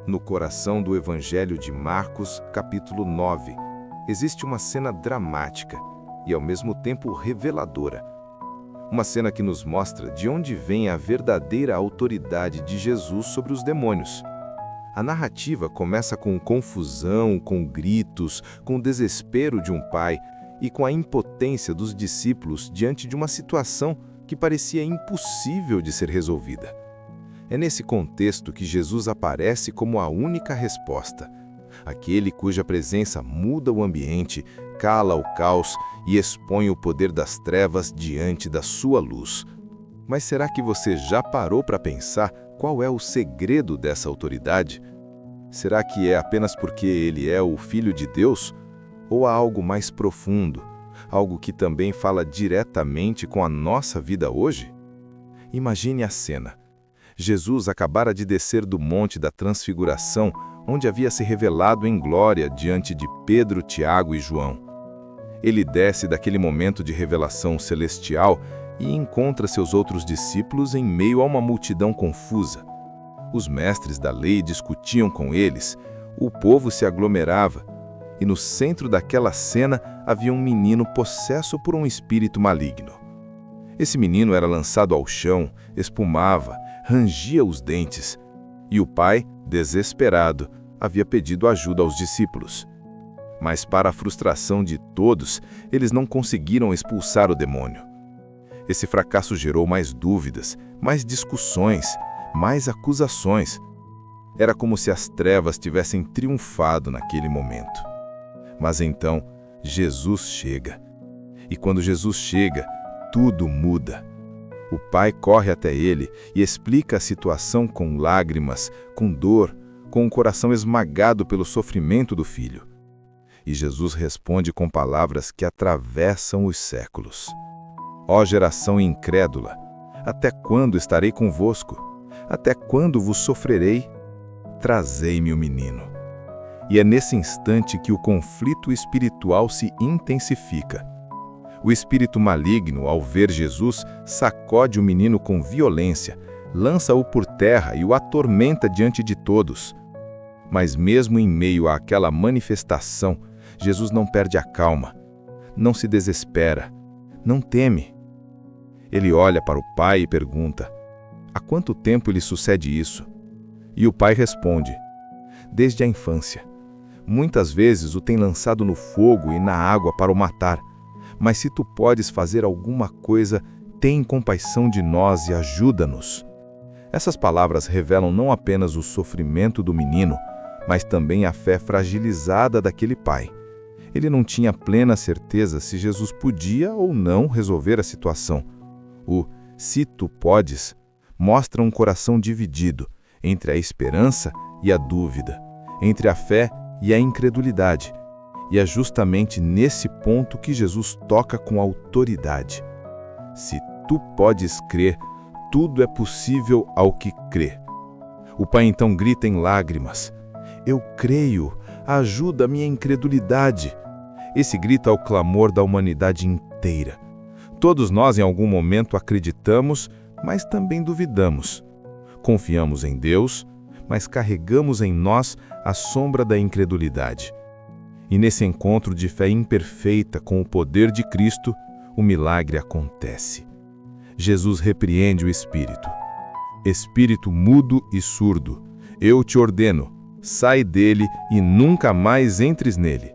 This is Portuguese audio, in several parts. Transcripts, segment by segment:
No coração do Evangelho de Marcos, capítulo 9, existe uma cena dramática e ao mesmo tempo reveladora. Uma cena que nos mostra de onde vem a verdadeira autoridade de Jesus sobre os demônios. A narrativa começa com confusão, com gritos, com o desespero de um pai e com a impotência dos discípulos diante de uma situação que parecia impossível de ser resolvida. É nesse contexto que Jesus aparece como a única resposta, aquele cuja presença muda o ambiente, cala o caos e expõe o poder das trevas diante da sua luz. Mas será que você já parou para pensar qual é o segredo dessa autoridade? Será que é apenas porque ele é o Filho de Deus? Ou há algo mais profundo, algo que também fala diretamente com a nossa vida hoje? Imagine a cena. Jesus acabara de descer do Monte da Transfiguração, onde havia se revelado em glória diante de Pedro, Tiago e João. Ele desce daquele momento de revelação celestial e encontra seus outros discípulos em meio a uma multidão confusa. Os mestres da lei discutiam com eles, o povo se aglomerava, e no centro daquela cena havia um menino possesso por um espírito maligno. Esse menino era lançado ao chão, espumava, rangia os dentes, e o pai, desesperado, havia pedido ajuda aos discípulos. Mas, para a frustração de todos, eles não conseguiram expulsar o demônio. Esse fracasso gerou mais dúvidas, mais discussões, mais acusações. Era como se as trevas tivessem triunfado naquele momento. Mas então, Jesus chega. E quando Jesus chega, tudo muda. O pai corre até ele e explica a situação com lágrimas, com dor, com o coração esmagado pelo sofrimento do filho. E Jesus responde com palavras que atravessam os séculos. Ó geração incrédula, até quando estarei convosco? Até quando vos sofrerei? Trazei-me o menino. E é nesse instante que o conflito espiritual se intensifica. O espírito maligno, ao ver Jesus, sacode o menino com violência, lança-o por terra e o atormenta diante de todos. Mas mesmo em meio àquela manifestação, Jesus não perde a calma, não se desespera, não teme. Ele olha para o pai e pergunta: há quanto tempo lhe sucede isso? E o pai responde: desde a infância. Muitas vezes o tem lançado no fogo e na água para o matar. Mas se tu podes fazer alguma coisa, tem compaixão de nós e ajuda-nos. Essas palavras revelam não apenas o sofrimento do menino, mas também a fé fragilizada daquele pai. Ele não tinha plena certeza se Jesus podia ou não resolver a situação. O "se tu podes" mostra um coração dividido entre a esperança e a dúvida, entre a fé e a incredulidade. E é justamente nesse ponto que Jesus toca com autoridade. Se tu podes crer, tudo é possível ao que crê. O pai então grita em lágrimas: eu creio, ajuda a minha incredulidade. Esse grito é o clamor da humanidade inteira. Todos nós em algum momento acreditamos, mas também duvidamos. Confiamos em Deus, mas carregamos em nós a sombra da incredulidade. E nesse encontro de fé imperfeita com o poder de Cristo, o milagre acontece. Jesus repreende o espírito. Espírito mudo e surdo, eu te ordeno, sai dele e nunca mais entres nele.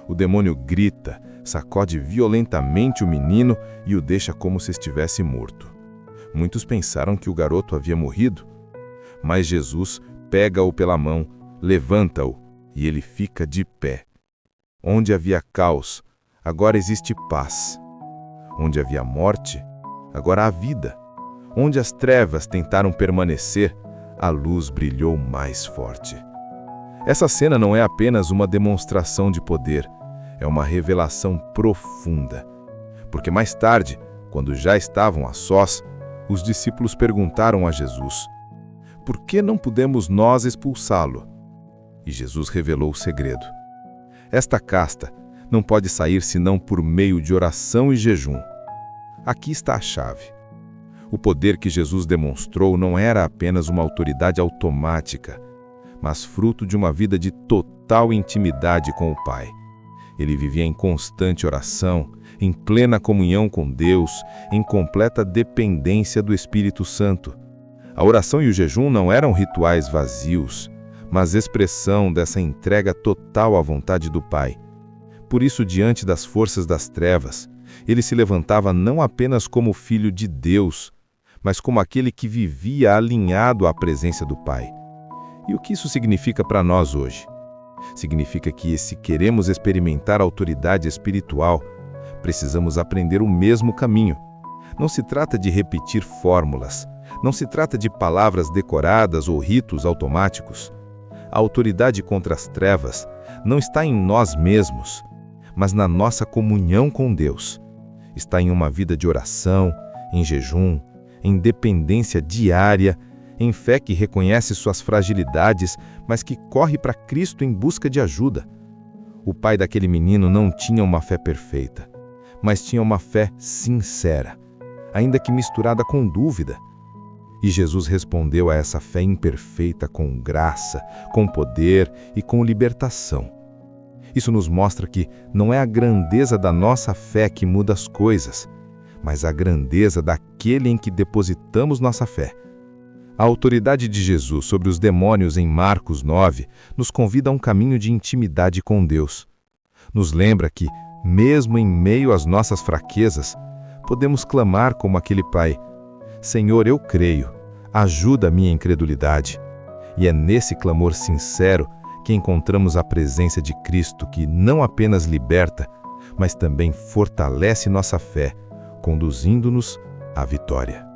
O demônio grita, sacode violentamente o menino e o deixa como se estivesse morto. Muitos pensaram que o garoto havia morrido, mas Jesus pega-o pela mão, levanta-o e ele fica de pé. Onde havia caos, agora existe paz. Onde havia morte, agora há vida. Onde as trevas tentaram permanecer, a luz brilhou mais forte. Essa cena não é apenas uma demonstração de poder, é uma revelação profunda. Porque mais tarde, quando já estavam a sós, os discípulos perguntaram a Jesus: por que não pudemos nós expulsá-lo? E Jesus revelou o segredo. Esta casta não pode sair senão por meio de oração e jejum. Aqui está a chave. O poder que Jesus demonstrou não era apenas uma autoridade automática, mas fruto de uma vida de total intimidade com o Pai. Ele vivia em constante oração, em plena comunhão com Deus, em completa dependência do Espírito Santo. A oração e o jejum não eram rituais vazios, mas expressão dessa entrega total à vontade do Pai. Por isso, diante das forças das trevas, ele se levantava não apenas como filho de Deus, mas como aquele que vivia alinhado à presença do Pai. E o que isso significa para nós hoje? Significa que, se queremos experimentar a autoridade espiritual, precisamos aprender o mesmo caminho. Não se trata de repetir fórmulas, não se trata de palavras decoradas ou ritos automáticos. A autoridade contra as trevas não está em nós mesmos, mas na nossa comunhão com Deus. Está em uma vida de oração, em jejum, em dependência diária, em fé que reconhece suas fragilidades, mas que corre para Cristo em busca de ajuda. O pai daquele menino não tinha uma fé perfeita, mas tinha uma fé sincera, ainda que misturada com dúvida. E Jesus respondeu a essa fé imperfeita com graça, com poder e com libertação. Isso nos mostra que não é a grandeza da nossa fé que muda as coisas, mas a grandeza daquele em que depositamos nossa fé. A autoridade de Jesus sobre os demônios em Marcos 9 nos convida a um caminho de intimidade com Deus. Nos lembra que, mesmo em meio às nossas fraquezas, podemos clamar como aquele pai: Senhor, eu creio, ajuda a minha incredulidade. E é nesse clamor sincero que encontramos a presença de Cristo, que não apenas liberta, mas também fortalece nossa fé, conduzindo-nos à vitória.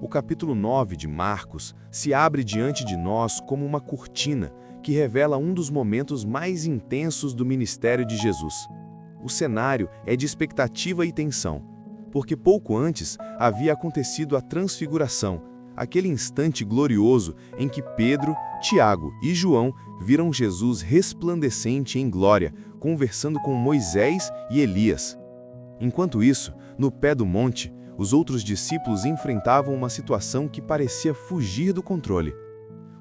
O capítulo 9 de Marcos se abre diante de nós como uma cortina que revela um dos momentos mais intensos do ministério de Jesus. O cenário é de expectativa e tensão, porque pouco antes havia acontecido a transfiguração, aquele instante glorioso em que Pedro, Tiago e João viram Jesus resplandecente em glória, conversando com Moisés e Elias. Enquanto isso, no pé do monte, os outros discípulos enfrentavam uma situação que parecia fugir do controle.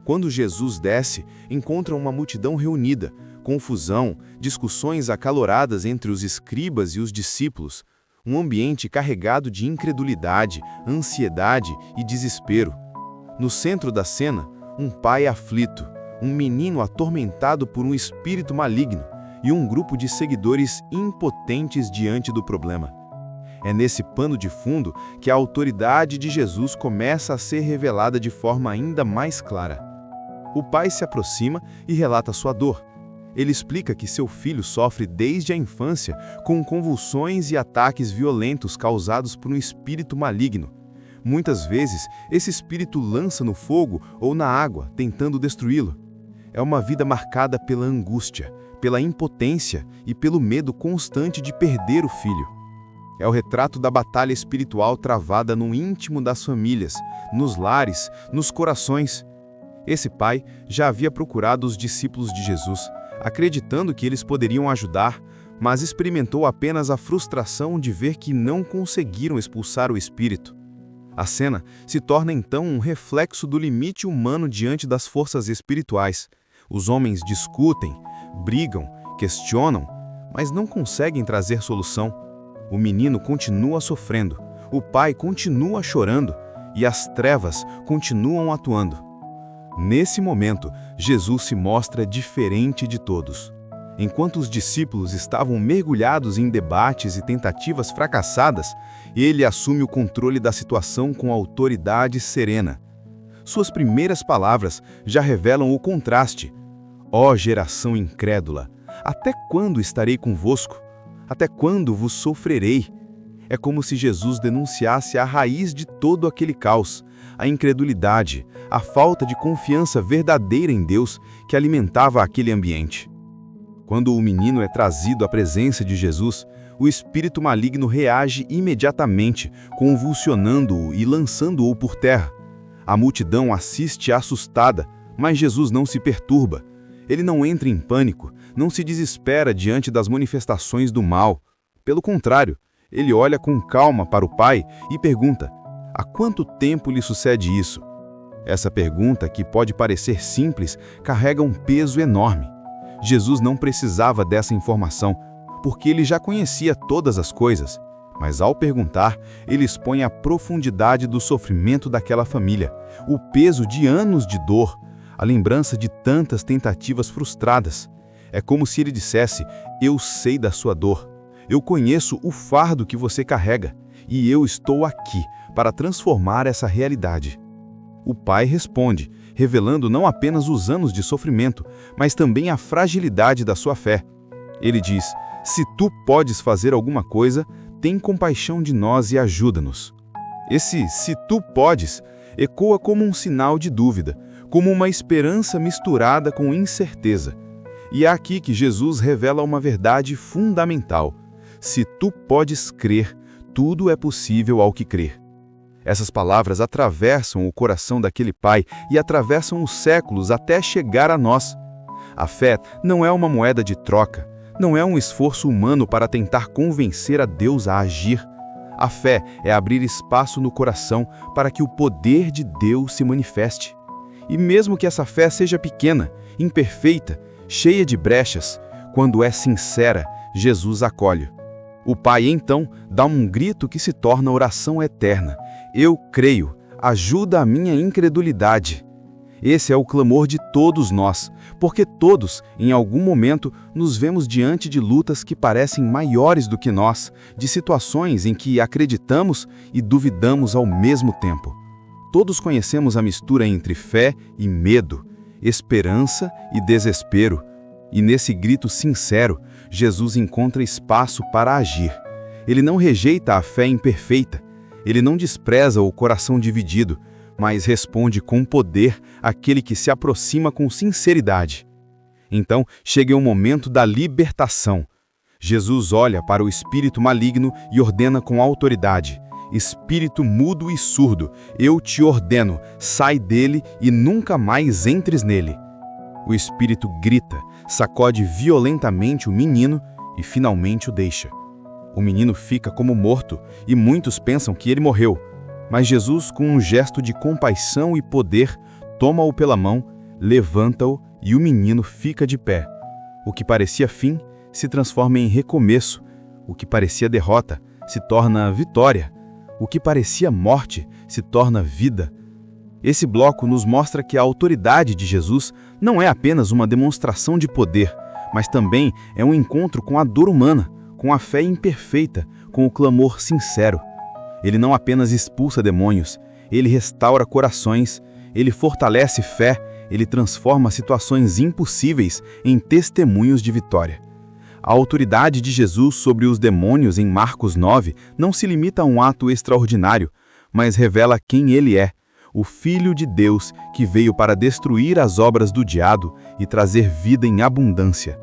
Quando Jesus desce, encontram uma multidão reunida, confusão, discussões acaloradas entre os escribas e os discípulos, um ambiente carregado de incredulidade, ansiedade e desespero. No centro da cena, um pai aflito, um menino atormentado por um espírito maligno e um grupo de seguidores impotentes diante do problema. É nesse pano de fundo que a autoridade de Jesus começa a ser revelada de forma ainda mais clara. O pai se aproxima e relata sua dor. Ele explica que seu filho sofre desde a infância com convulsões e ataques violentos causados por um espírito maligno. Muitas vezes, esse espírito lança no fogo ou na água, tentando destruí-lo. É uma vida marcada pela angústia, pela impotência e pelo medo constante de perder o filho. É o retrato da batalha espiritual travada no íntimo das famílias, nos lares, nos corações. Esse pai já havia procurado os discípulos de Jesus, acreditando que eles poderiam ajudar, mas experimentou apenas a frustração de ver que não conseguiram expulsar o espírito. A cena se torna então um reflexo do limite humano diante das forças espirituais. Os homens discutem, brigam, questionam, mas não conseguem trazer solução. O menino continua sofrendo, o pai continua chorando e as trevas continuam atuando. Nesse momento, Jesus se mostra diferente de todos. Enquanto os discípulos estavam mergulhados em debates e tentativas fracassadas, ele assume o controle da situação com autoridade serena. Suas primeiras palavras já revelam o contraste. Ó geração incrédula, até quando estarei convosco? Até quando vos sofrerei? É como se Jesus denunciasse a raiz de todo aquele caos, a incredulidade, a falta de confiança verdadeira em Deus que alimentava aquele ambiente. Quando o menino é trazido à presença de Jesus, o espírito maligno reage imediatamente, convulsionando-o e lançando-o por terra. A multidão assiste assustada, mas Jesus não se perturba. Ele não entra em pânico, não se desespera diante das manifestações do mal. Pelo contrário, ele olha com calma para o pai e pergunta: há quanto tempo lhe sucede isso? Essa pergunta, que pode parecer simples, carrega um peso enorme. Jesus não precisava dessa informação, porque ele já conhecia todas as coisas. Mas ao perguntar, ele expõe a profundidade do sofrimento daquela família, o peso de anos de dor, a lembrança de tantas tentativas frustradas. É como se ele dissesse: eu sei da sua dor, eu conheço o fardo que você carrega, e eu estou aqui para transformar essa realidade. O pai responde, revelando não apenas os anos de sofrimento, mas também a fragilidade da sua fé. Ele diz: se tu podes fazer alguma coisa, tem compaixão de nós e ajuda-nos. Esse "se tu podes" ecoa como um sinal de dúvida, como uma esperança misturada com incerteza. E é aqui que Jesus revela uma verdade fundamental: se tu podes crer, tudo é possível ao que crer. Essas palavras atravessam o coração daquele pai e atravessam os séculos até chegar a nós. A fé não é uma moeda de troca, não é um esforço humano para tentar convencer a Deus a agir. A fé é abrir espaço no coração para que o poder de Deus se manifeste. E mesmo que essa fé seja pequena, imperfeita, cheia de brechas, quando é sincera, Jesus acolhe. O pai então dá um grito que se torna oração eterna: eu creio, ajuda a minha incredulidade. Esse é o clamor de todos nós, porque todos, em algum momento, nos vemos diante de lutas que parecem maiores do que nós, de situações em que acreditamos e duvidamos ao mesmo tempo. Todos conhecemos a mistura entre fé e medo, esperança e desespero. E nesse grito sincero, Jesus encontra espaço para agir. Ele não rejeita a fé imperfeita, ele não despreza o coração dividido, mas responde com poder àquele que se aproxima com sinceridade. Então chega o momento da libertação. Jesus olha para o espírito maligno e ordena com autoridade: espírito mudo e surdo, eu te ordeno, sai dele e nunca mais entres nele. O espírito grita, sacode violentamente o menino e finalmente o deixa. O menino fica como morto e muitos pensam que ele morreu. Mas Jesus, com um gesto de compaixão e poder, toma-o pela mão, levanta-o e o menino fica de pé. O que parecia fim se transforma em recomeço. O que parecia derrota se torna vitória. O que parecia morte se torna vida. Esse bloco nos mostra que a autoridade de Jesus não é apenas uma demonstração de poder, mas também é um encontro com a dor humana, com a fé imperfeita, com o clamor sincero. Ele não apenas expulsa demônios, ele restaura corações, ele fortalece fé, ele transforma situações impossíveis em testemunhos de vitória. A autoridade de Jesus sobre os demônios em Marcos 9 não se limita a um ato extraordinário, mas revela quem ele é, o Filho de Deus que veio para destruir as obras do diabo e trazer vida em abundância.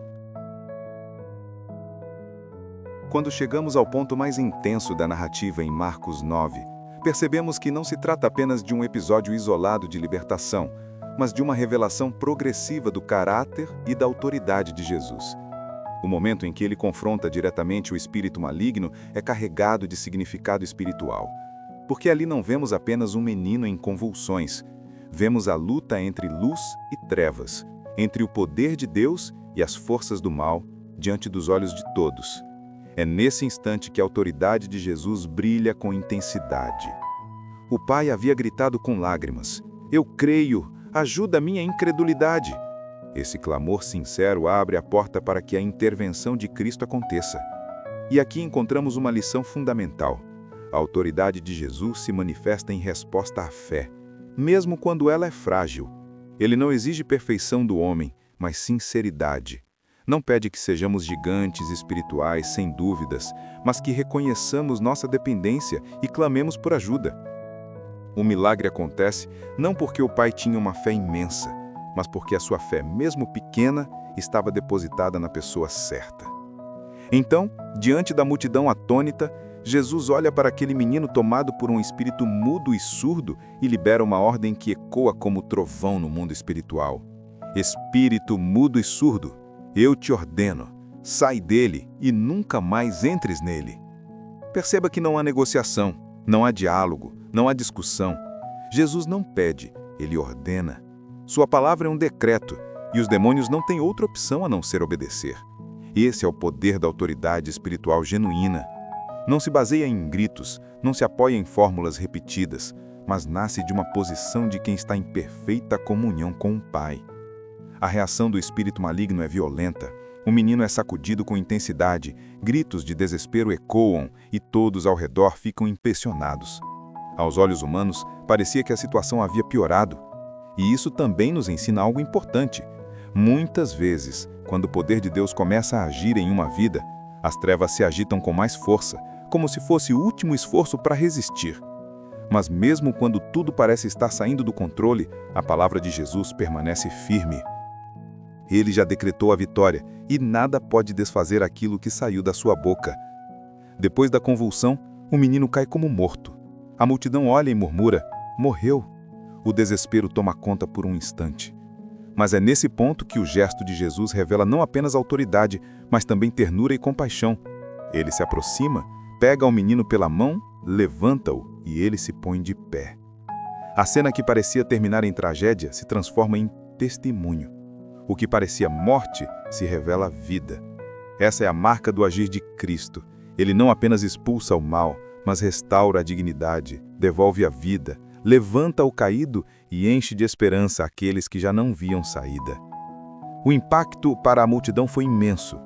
Quando chegamos ao ponto mais intenso da narrativa em Marcos 9, percebemos que não se trata apenas de um episódio isolado de libertação, mas de uma revelação progressiva do caráter e da autoridade de Jesus. O momento em que ele confronta diretamente o espírito maligno é carregado de significado espiritual, porque ali não vemos apenas um menino em convulsões, vemos a luta entre luz e trevas, entre o poder de Deus e as forças do mal, diante dos olhos de todos. É nesse instante que a autoridade de Jesus brilha com intensidade. O pai havia gritado com lágrimas: eu creio, ajuda a minha incredulidade. Esse clamor sincero abre a porta para que a intervenção de Cristo aconteça. E aqui encontramos uma lição fundamental. A autoridade de Jesus se manifesta em resposta à fé, mesmo quando ela é frágil. Ele não exige perfeição do homem, mas sinceridade. Não pede que sejamos gigantes espirituais sem dúvidas, mas que reconheçamos nossa dependência e clamemos por ajuda. O milagre acontece não porque o pai tinha uma fé imensa, mas porque a sua fé, mesmo pequena, estava depositada na pessoa certa. Então, diante da multidão atônita, Jesus olha para aquele menino tomado por um espírito mudo e surdo e libera uma ordem que ecoa como trovão no mundo espiritual. Espírito mudo e surdo, eu te ordeno, sai dele e nunca mais entres nele. Perceba que não há negociação, não há diálogo, não há discussão. Jesus não pede, Ele ordena. Sua palavra é um decreto, e os demônios não têm outra opção a não ser obedecer. Esse é o poder da autoridade espiritual genuína. Não se baseia em gritos, não se apoia em fórmulas repetidas, mas nasce de uma posição de quem está em perfeita comunhão com o Pai. A reação do espírito maligno é violenta. O menino é sacudido com intensidade, gritos de desespero ecoam e todos ao redor ficam impressionados. Aos olhos humanos, parecia que a situação havia piorado. E isso também nos ensina algo importante. Muitas vezes, quando o poder de Deus começa a agir em uma vida, as trevas se agitam com mais força, como se fosse o último esforço para resistir. Mas mesmo quando tudo parece estar saindo do controle, a palavra de Jesus permanece firme. Ele já decretou a vitória e nada pode desfazer aquilo que saiu da sua boca. Depois da convulsão, o menino cai como morto. A multidão olha e murmura: morreu. O desespero toma conta por um instante. Mas é nesse ponto que o gesto de Jesus revela não apenas autoridade, mas também ternura e compaixão. Ele se aproxima, pega o menino pela mão, levanta-o e ele se põe de pé. A cena que parecia terminar em tragédia se transforma em testemunho. O que parecia morte se revela vida. Essa é a marca do agir de Cristo. Ele não apenas expulsa o mal, mas restaura a dignidade, devolve a vida, levanta o caído e enche de esperança aqueles que já não viam saída. O impacto para a multidão foi imenso.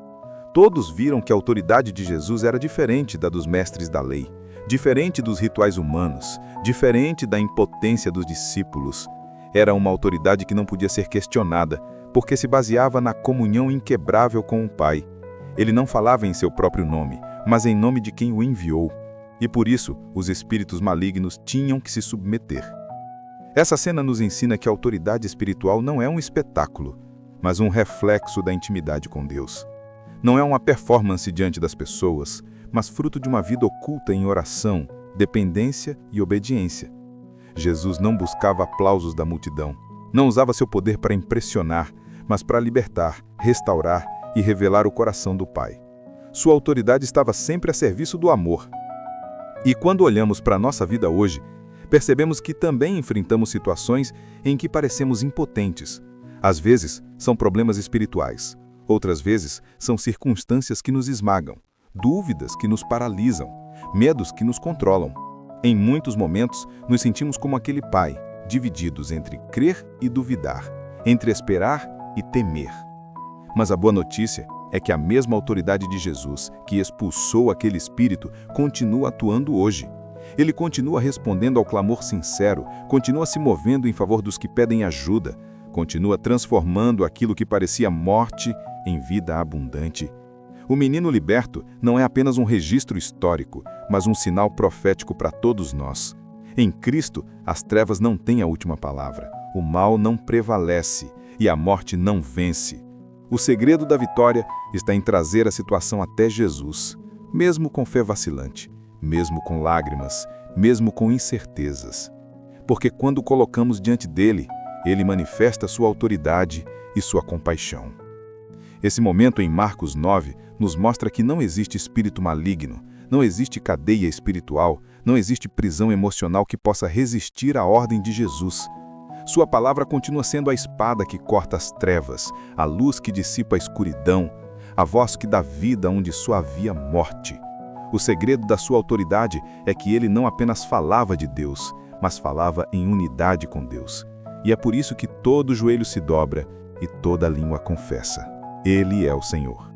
Todos viram que a autoridade de Jesus era diferente da dos mestres da lei, diferente dos rituais humanos, diferente da impotência dos discípulos. Era uma autoridade que não podia ser questionada, porque se baseava na comunhão inquebrável com o Pai. Ele não falava em seu próprio nome, mas em nome de quem o enviou. E por isso, os espíritos malignos tinham que se submeter. Essa cena nos ensina que a autoridade espiritual não é um espetáculo, mas um reflexo da intimidade com Deus. Não é uma performance diante das pessoas, mas fruto de uma vida oculta em oração, dependência e obediência. Jesus não buscava aplausos da multidão, não usava seu poder para impressionar, mas para libertar, restaurar e revelar o coração do Pai. Sua autoridade estava sempre a serviço do amor. E quando olhamos para a nossa vida hoje, percebemos que também enfrentamos situações em que parecemos impotentes. Às vezes, são problemas espirituais. Outras vezes, são circunstâncias que nos esmagam, dúvidas que nos paralisam, medos que nos controlam. Em muitos momentos, nos sentimos como aquele pai, divididos entre crer e duvidar, entre esperar e temer. Mas a boa notícia é que a mesma autoridade de Jesus, que expulsou aquele espírito, continua atuando hoje. Ele continua respondendo ao clamor sincero, continua se movendo em favor dos que pedem ajuda, continua transformando aquilo que parecia morte em vida abundante. O menino liberto não é apenas um registro histórico, mas um sinal profético para todos nós. Em Cristo, as trevas não têm a última palavra, o mal não prevalece e a morte não vence. O segredo da vitória está em trazer a situação até Jesus, mesmo com fé vacilante, mesmo com lágrimas, mesmo com incertezas. Porque quando colocamos diante dele, ele manifesta sua autoridade e sua compaixão. Esse momento em Marcos 9 nos mostra que não existe espírito maligno, não existe cadeia espiritual, não existe prisão emocional que possa resistir à ordem de Jesus. Sua palavra continua sendo a espada que corta as trevas, a luz que dissipa a escuridão, a voz que dá vida onde só havia morte. O segredo da sua autoridade é que ele não apenas falava de Deus, mas falava em unidade com Deus. E é por isso que todo joelho se dobra e toda língua confessa: Ele é o Senhor.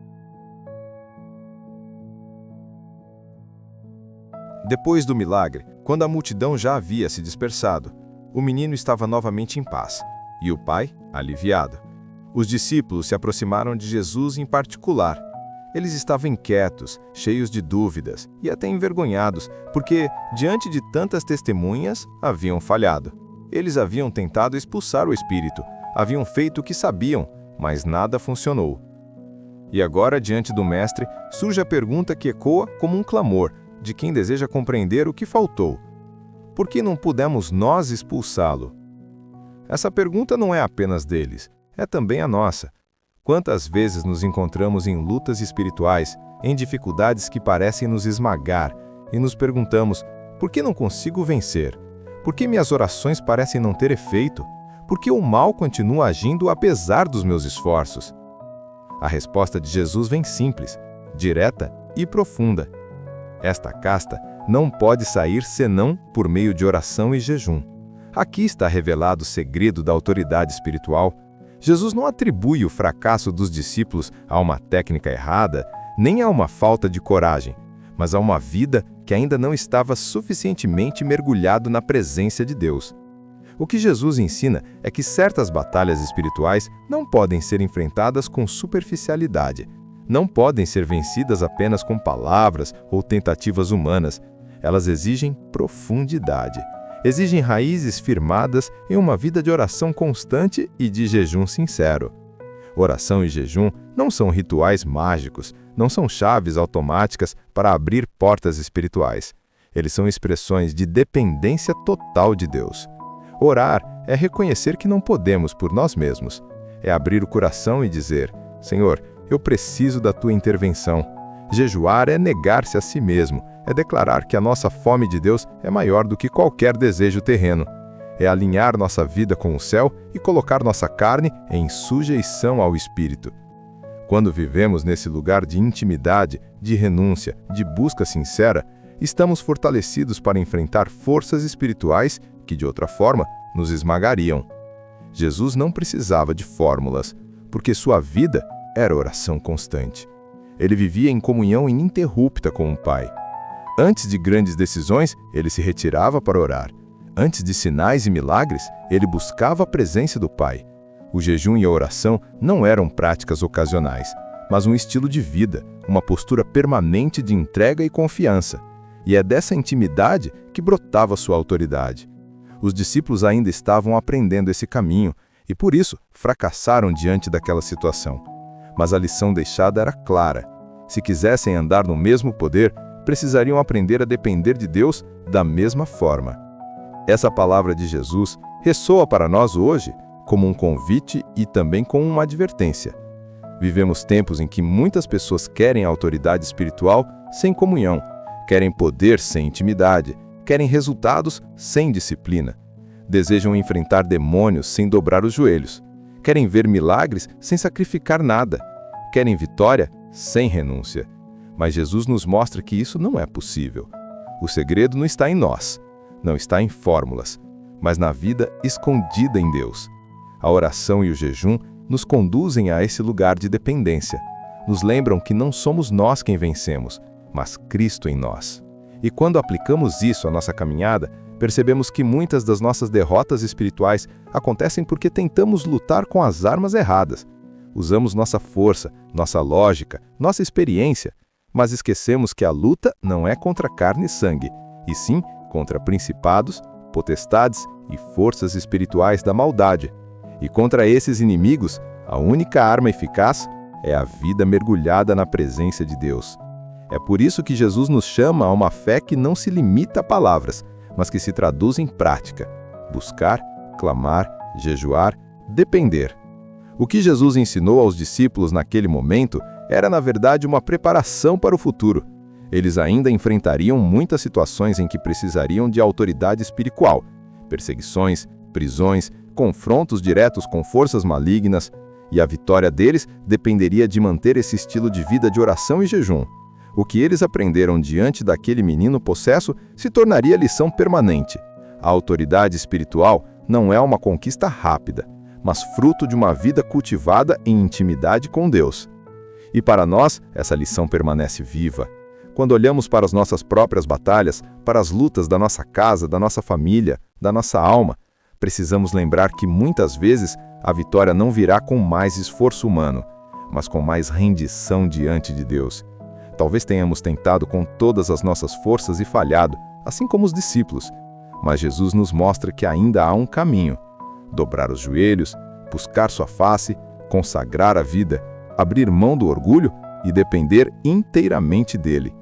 Depois do milagre, quando a multidão já havia se dispersado, o menino estava novamente em paz, e o pai, aliviado. Os discípulos se aproximaram de Jesus em particular. Eles estavam inquietos, cheios de dúvidas e até envergonhados, porque, diante de tantas testemunhas, haviam falhado. Eles haviam tentado expulsar o espírito, haviam feito o que sabiam, mas nada funcionou. E agora, diante do mestre, surge a pergunta que ecoa como um clamor de quem deseja compreender o que faltou. Por que não pudemos nós expulsá-lo? Essa pergunta não é apenas deles, é também a nossa. Quantas vezes nos encontramos em lutas espirituais, em dificuldades que parecem nos esmagar, e nos perguntamos: por que não consigo vencer? Por que minhas orações parecem não ter efeito? Por que o mal continua agindo apesar dos meus esforços? A resposta de Jesus vem simples, direta e profunda. Esta casta não pode sair senão por meio de oração e jejum. Aqui está revelado o segredo da autoridade espiritual. Jesus não atribui o fracasso dos discípulos a uma técnica errada, nem a uma falta de coragem, mas a uma vida que ainda não estava suficientemente mergulhado na presença de Deus. O que Jesus ensina é que certas batalhas espirituais não podem ser enfrentadas com superficialidade. Não podem ser vencidas apenas com palavras ou tentativas humanas. Elas exigem profundidade. Exigem raízes firmadas em uma vida de oração constante e de jejum sincero. Oração e jejum não são rituais mágicos, não são chaves automáticas para abrir portas espirituais. Eles são expressões de dependência total de Deus. Orar é reconhecer que não podemos por nós mesmos. É abrir o coração e dizer: Senhor, eu preciso da tua intervenção. Jejuar é negar-se a si mesmo, é declarar que a nossa fome de Deus é maior do que qualquer desejo terreno. É alinhar nossa vida com o céu e colocar nossa carne em sujeição ao Espírito. Quando vivemos nesse lugar de intimidade, de renúncia, de busca sincera, estamos fortalecidos para enfrentar forças espirituais que, de outra forma, nos esmagariam. Jesus não precisava de fórmulas, porque sua vida era oração constante. Ele vivia em comunhão ininterrupta com o Pai. Antes de grandes decisões, ele se retirava para orar. Antes de sinais e milagres, ele buscava a presença do Pai. O jejum e a oração não eram práticas ocasionais, mas um estilo de vida, uma postura permanente de entrega e confiança. E é dessa intimidade que brotava sua autoridade. Os discípulos ainda estavam aprendendo esse caminho e, por isso, fracassaram diante daquela situação. Mas a lição deixada era clara. Se quisessem andar no mesmo poder, precisariam aprender a depender de Deus da mesma forma. Essa palavra de Jesus ressoa para nós hoje como um convite e também como uma advertência. Vivemos tempos em que muitas pessoas querem autoridade espiritual sem comunhão, querem poder sem intimidade, querem resultados sem disciplina, desejam enfrentar demônios sem dobrar os joelhos, querem ver milagres sem sacrificar nada, querem vitória sem renúncia. Mas Jesus nos mostra que isso não é possível. O segredo não está em nós, não está em fórmulas, mas na vida escondida em Deus. A oração e o jejum nos conduzem a esse lugar de dependência. Nos lembram que não somos nós quem vencemos, mas Cristo em nós. E quando aplicamos isso à nossa caminhada, percebemos que muitas das nossas derrotas espirituais acontecem porque tentamos lutar com as armas erradas. Usamos nossa força, nossa lógica, nossa experiência, mas esquecemos que a luta não é contra carne e sangue, e sim contra principados, potestades e forças espirituais da maldade. E contra esses inimigos, a única arma eficaz é a vida mergulhada na presença de Deus. É por isso que Jesus nos chama a uma fé que não se limita a palavras, mas que se traduz em prática. Buscar, clamar, jejuar, depender. O que Jesus ensinou aos discípulos naquele momento era, na verdade, uma preparação para o futuro. Eles ainda enfrentariam muitas situações em que precisariam de autoridade espiritual, perseguições, prisões, confrontos diretos com forças malignas, e a vitória deles dependeria de manter esse estilo de vida de oração e jejum. O que eles aprenderam diante daquele menino possesso se tornaria lição permanente. A autoridade espiritual não é uma conquista rápida, mas fruto de uma vida cultivada em intimidade com Deus. E para nós, essa lição permanece viva. Quando olhamos para as nossas próprias batalhas, para as lutas da nossa casa, da nossa família, da nossa alma, precisamos lembrar que muitas vezes a vitória não virá com mais esforço humano, mas com mais rendição diante de Deus. Talvez tenhamos tentado com todas as nossas forças e falhado, assim como os discípulos. Mas Jesus nos mostra que ainda há um caminho. Dobrar os joelhos, buscar sua face, consagrar a vida, abrir mão do orgulho e depender inteiramente dele.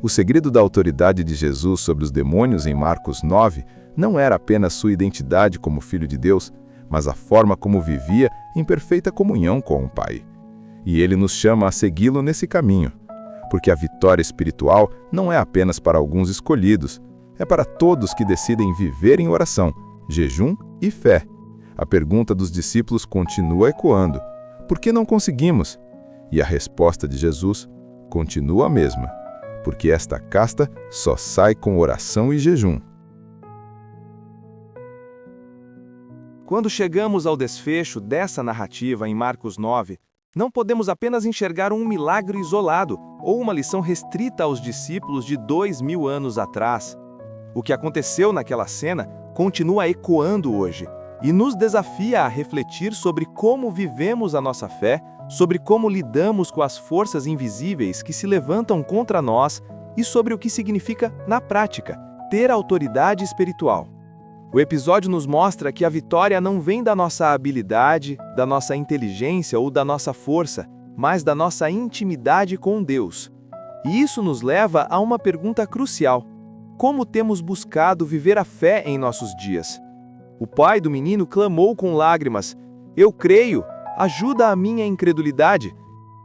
O segredo da autoridade de Jesus sobre os demônios em Marcos 9 não era apenas sua identidade como Filho de Deus, mas a forma como vivia em perfeita comunhão com o Pai. E ele nos chama a segui-lo nesse caminho. Porque a vitória espiritual não é apenas para alguns escolhidos, É para todos que decidem viver em oração, jejum e fé. A pergunta dos discípulos continua ecoando: por que não conseguimos? E a resposta de Jesus continua a mesma: porque esta casta só sai com oração e jejum. Quando chegamos ao desfecho dessa narrativa em Marcos 9, não podemos apenas enxergar um milagre isolado ou uma lição restrita aos discípulos de 2000 anos atrás. O que aconteceu naquela cena continua ecoando hoje e nos desafia a refletir sobre como vivemos a nossa fé, sobre como lidamos com as forças invisíveis que se levantam contra nós e sobre o que significa, na prática, ter autoridade espiritual. O episódio nos mostra que a vitória não vem da nossa habilidade, da nossa inteligência ou da nossa força, mas da nossa intimidade com Deus. E isso nos leva a uma pergunta crucial: como temos buscado viver a fé em nossos dias? O pai do menino clamou com lágrimas: "Eu creio, ajuda a minha incredulidade."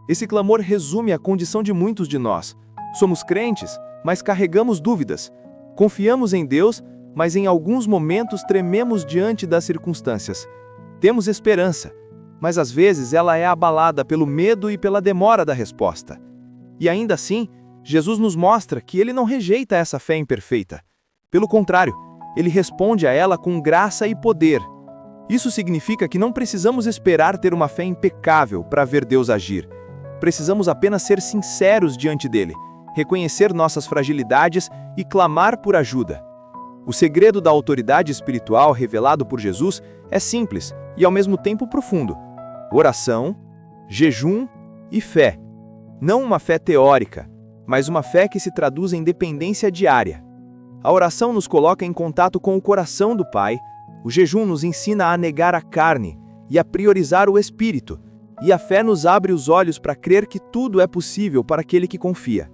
Esse clamor resume a condição de muitos de nós. Somos crentes, mas carregamos dúvidas. Confiamos em Deus, mas em alguns momentos trememos diante das circunstâncias. Temos esperança, mas às vezes ela é abalada pelo medo e pela demora da resposta. E ainda assim, Jesus nos mostra que ele não rejeita essa fé imperfeita. Pelo contrário, ele responde a ela com graça e poder. Isso significa que não precisamos esperar ter uma fé impecável para ver Deus agir. Precisamos apenas ser sinceros diante dele, reconhecer nossas fragilidades e clamar por ajuda. O segredo da autoridade espiritual revelado por Jesus é simples e ao mesmo tempo profundo: oração, jejum e fé. Não uma fé teórica, mas uma fé que se traduz em dependência diária. A oração nos coloca em contato com o coração do Pai, o jejum nos ensina a negar a carne e a priorizar o espírito, e a fé nos abre os olhos para crer que tudo é possível para aquele que confia.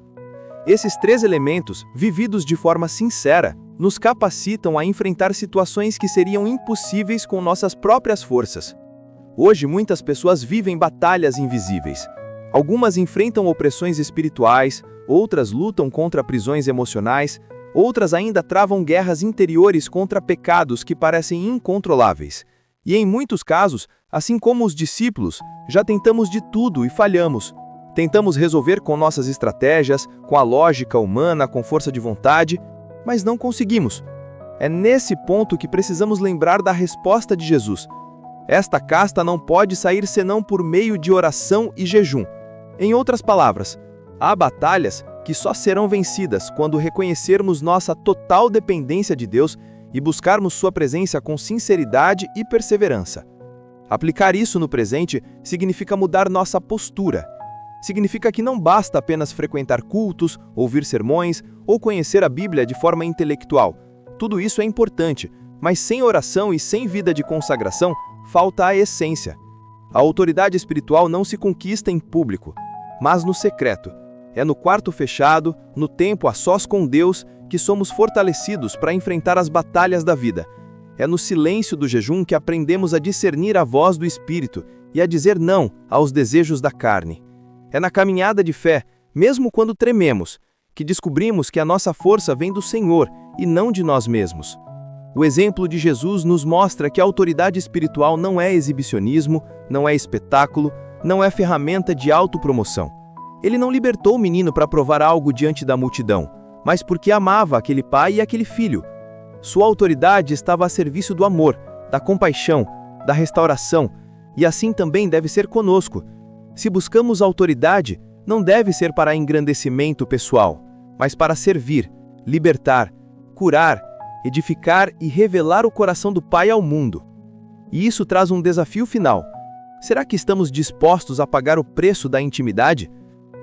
Esses três elementos, vividos de forma sincera, nos capacitam a enfrentar situações que seriam impossíveis com nossas próprias forças. Hoje, muitas pessoas vivem batalhas invisíveis. Algumas enfrentam opressões espirituais, outras lutam contra prisões emocionais, outras ainda travam guerras interiores contra pecados que parecem incontroláveis. E em muitos casos, assim como os discípulos, já tentamos de tudo e falhamos. Tentamos resolver com nossas estratégias, com a lógica humana, com força de vontade, mas não conseguimos. É nesse ponto que precisamos lembrar da resposta de Jesus. Esta casta não pode sair senão por meio de oração e jejum. Em outras palavras, há batalhas que só serão vencidas quando reconhecermos nossa total dependência de Deus e buscarmos sua presença com sinceridade e perseverança. Aplicar isso no presente significa mudar nossa postura. Significa que não basta apenas frequentar cultos, ouvir sermões ou conhecer a Bíblia de forma intelectual. Tudo isso é importante, mas sem oração e sem vida de consagração, falta a essência. A autoridade espiritual não se conquista em público, mas no secreto. É no quarto fechado, no tempo a sós com Deus, que somos fortalecidos para enfrentar as batalhas da vida. É no silêncio do jejum que aprendemos a discernir a voz do Espírito e a dizer não aos desejos da carne. É na caminhada de fé, mesmo quando trememos, que descobrimos que a nossa força vem do Senhor e não de nós mesmos. O exemplo de Jesus nos mostra que a autoridade espiritual não é exibicionismo, não é espetáculo, não é ferramenta de autopromoção. Ele não libertou o menino para provar algo diante da multidão, mas porque amava aquele pai e aquele filho. Sua autoridade estava a serviço do amor, da compaixão, da restauração, e assim também deve ser conosco. Se buscamos autoridade, não deve ser para engrandecimento pessoal, mas para servir, libertar, curar, edificar e revelar o coração do Pai ao mundo. E isso traz um desafio final. Será que estamos dispostos a pagar o preço da intimidade?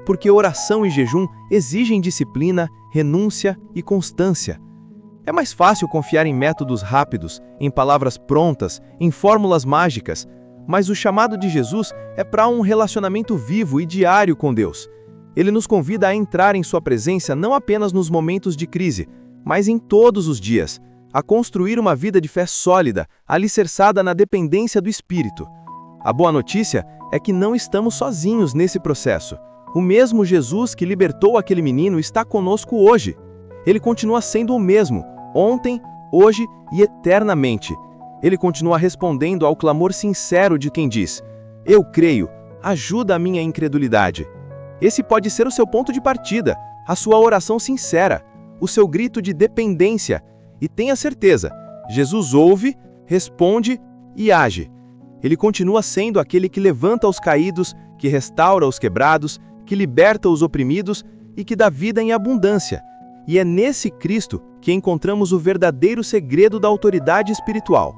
Porque oração e jejum exigem disciplina, renúncia e constância. É mais fácil confiar em métodos rápidos, em palavras prontas, em fórmulas mágicas, mas o chamado de Jesus é para um relacionamento vivo e diário com Deus. Ele nos convida a entrar em sua presença não apenas nos momentos de crise, mas em todos os dias, a construir uma vida de fé sólida, alicerçada na dependência do Espírito. A boa notícia é que não estamos sozinhos nesse processo. O mesmo Jesus que libertou aquele menino está conosco hoje. Ele continua sendo o mesmo, ontem, hoje e eternamente. Ele continua respondendo ao clamor sincero de quem diz: eu creio, ajuda a minha incredulidade. Esse pode ser o seu ponto de partida, a sua oração sincera, o seu grito de dependência. E tenha certeza, Jesus ouve, responde e age. Ele continua sendo aquele que levanta os caídos, que restaura os quebrados, que liberta os oprimidos e que dá vida em abundância. E é nesse Cristo que encontramos o verdadeiro segredo da autoridade espiritual.